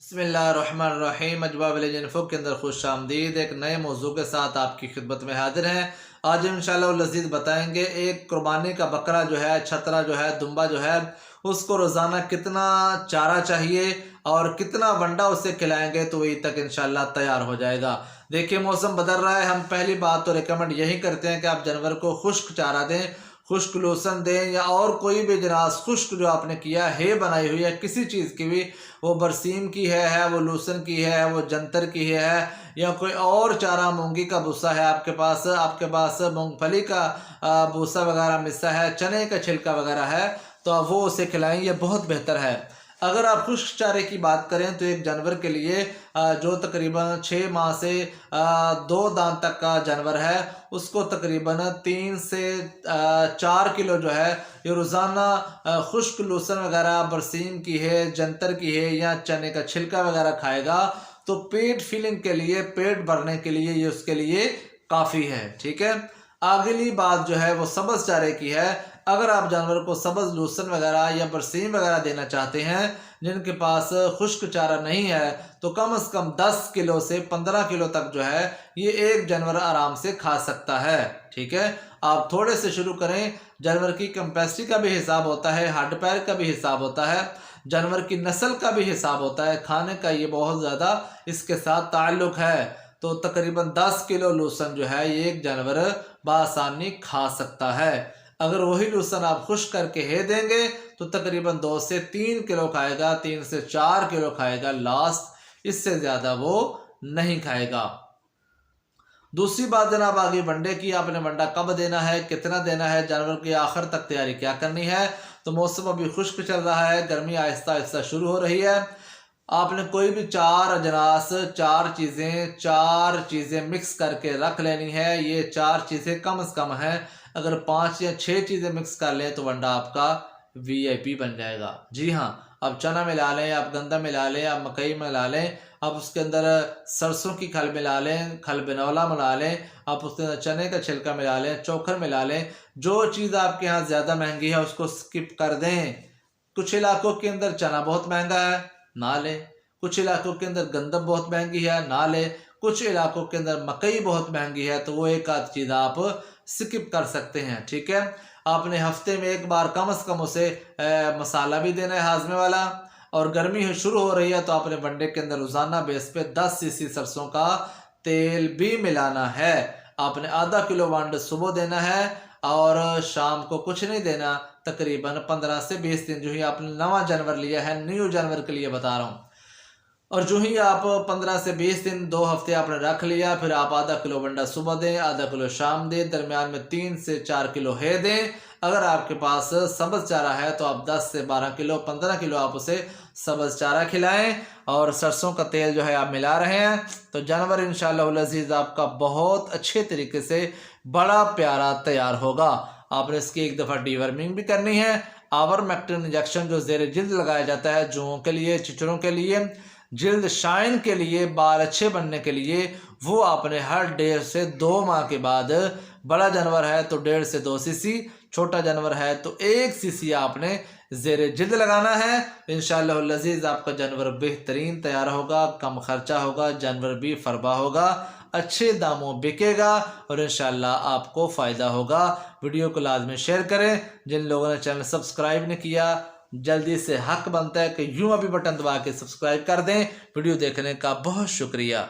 बिस्मिल्लाहिर्रहमानिर्रहीम। अजवा village info के अंदर खुश आमदीद। एक नए मौजू के साथ आपकी खिदमत में हाजिर हैं। आज हम इंशाअल्लाह लज़ीज़ बताएंगे एक कुर्बानी का बकरा जो है, छतरा जो है, दुम्बा जो है, उसको रोज़ाना कितना चारा चाहिए और कितना वंडा उसे खिलाएंगे तो वही तक इंशाअल्लाह तैयार हो जाएगा। देखिए मौसम बदल रहा है, हम पहली बात तो रिकमेंड यही करते हैं कि आप जानवर को खुश्क चारा दें, खुश्क लोसन दें, या और कोई भी जनास खुश्क जो आपने किया है बनाई हुई है किसी चीज़ की भी, वो बरसीम की है वो लूसन की है, वो जंतर की है, या कोई और चारा, मूंगी का भूसा है आपके पास मूंगफली का भूसा वगैरह मिस्सा है, चने का छिलका वगैरह है, तो आप वो उसे खिलाएं, ये बहुत बेहतर है। अगर आप खुश्क चारे की बात करें तो एक जानवर के लिए जो तकरीबन 6 माह से 2 दांत तक का जानवर है, उसको तकरीबन 3 से 4 किलो जो है ये रोज़ाना खुश्क लूसन वगैरह बरसीम की है, जंतर की है, या चने का छिलका वगैरह खाएगा तो पेट फिलिंग के लिए, पेट भरने के लिए ये उसके लिए काफ़ी है। ठीक है, अगली बात जो है वो सब्ज़ चारे की है। अगर आप जानवर को सब्ज़ लूसन वगैरह या बरसीम वगैरह देना चाहते हैं, जिनके पास खुश्क चारा नहीं है, तो कम से कम 10 किलो से 15 किलो तक जो है ये एक जानवर आराम से खा सकता है। ठीक है, आप थोड़े से शुरू करें। जानवर की कैपेसिटी का भी हिसाब होता है, हड्ड पैर का भी हिसाब होता है, जानवर की नस्ल का भी हिसाब होता है, खाने का ये बहुत ज़्यादा इसके साथ ताल्लुक़ है। तो तकरीबन 10 किलो लूसन जो है ये एक जानवर बआसानी खा सकता है। अगर वही लूसन आप खुश करके है देंगे तो तकरीबन 2 से 3 किलो खाएगा, 3 से 4 किलो खाएगा लास्ट, इससे ज़्यादा वो नहीं खाएगा। दूसरी बात जनाब आगे वनडे की, आपने वंडा कब देना है, कितना देना है, जानवर की आखिर तक तैयारी क्या करनी है। तो मौसम अभी खुश्क चल रहा है, गर्मी आहिस्ता आहिस्ता शुरू हो रही है। आपने कोई भी 4 अजनास, 4 चीज़ें मिक्स करके रख लेनी है। ये 4 चीज़ें कम से कम हैं, अगर 5 या 6 चीज़ें मिक्स कर लें तो वंडा आपका वीआईपी बन जाएगा। जी हाँ, आप चना मिला लें, आप गंदा मिला लें, आप मकई मिला लें, आप उसके अंदर सरसों की खल मिला लें, खल बिनौला मिला लें, आप उसके अंदर चने का छिलका मिला लें, चोखर मिला लें। जो चीज़ आपके यहाँ ज़्यादा महंगी है उसको स्किप कर दें। कुछ इलाकों के अंदर चना बहुत महंगा है, ना लें। कुछ इलाकों के अंदर गंदम बहुत महंगी है, ना लें। कुछ इलाकों के अंदर मकई बहुत महंगी है, तो वो एक आध चीज़ आप स्किप कर सकते हैं। ठीक है, आपने हफ्ते में एक बार कम से कम उसे मसाला भी देना है हाजमे वाला। और गर्मी शुरू हो रही है तो आपने वनडे के अंदर रोज़ाना बेस पे 10 सीसी सरसों का तेल भी मिलाना है। आपने आधा किलो वंड सुबह देना है और शाम को कुछ नहीं देना। तकरीबन 15 से 20 दिन, जो ही आपने नवा जानवर लिया है, न्यू जानवर के लिए बता रहा हूँ, और जो ही आप 15 से 20 दिन, 2 हफ्ते आपने रख लिया, फिर आप आधा किलो वंडा सुबह दें, आधा किलो शाम दें, दरमियान में 3 से 4 किलो है दें। अगर आपके पास सब्ज़ चारा है तो आप 10 से 12 किलो, 15 किलो आप उसे सब्ज़ चारा खिलाएं, और सरसों का तेल जो है आप मिला रहे हैं, तो जानवर इंशाअल्लाह अज़ीज़ आपका बहुत अच्छे तरीके से बड़ा प्यारा तैयार होगा। आपने इसकी एक दफ़ा डीवर्मिंग भी करनी है। आवर्मेक्टिन इंजेक्शन जो ज़ेरे जिल्द लगाया जाता है जुओं के लिए, चिचड़ों के लिए, जिल्द शाइन के लिए, बाल अच्छे बनने के लिए, वो आपने हर 1.5 से 2 माह के बाद, बड़ा जानवर है तो 1.5 से 2 सीसी, छोटा जानवर है तो 1 सीसी आपने ज़ेरे जिल्द लगाना है। इंशाअल्लाह अज़ीज़ आपका जानवर बेहतरीन तैयार होगा, कम खर्चा होगा, जानवर भी फरबा होगा, अच्छे दामों बिकेगा, और इंशाअल्लाह आपको फ़ायदा होगा। वीडियो को लाजमी शेयर करें। जिन लोगों ने चैनल सब्सक्राइब नहीं किया, जल्दी से हक बनता है कि यूं अभी बटन दबा के सब्सक्राइब कर दें। वीडियो देखने का बहुत शुक्रिया।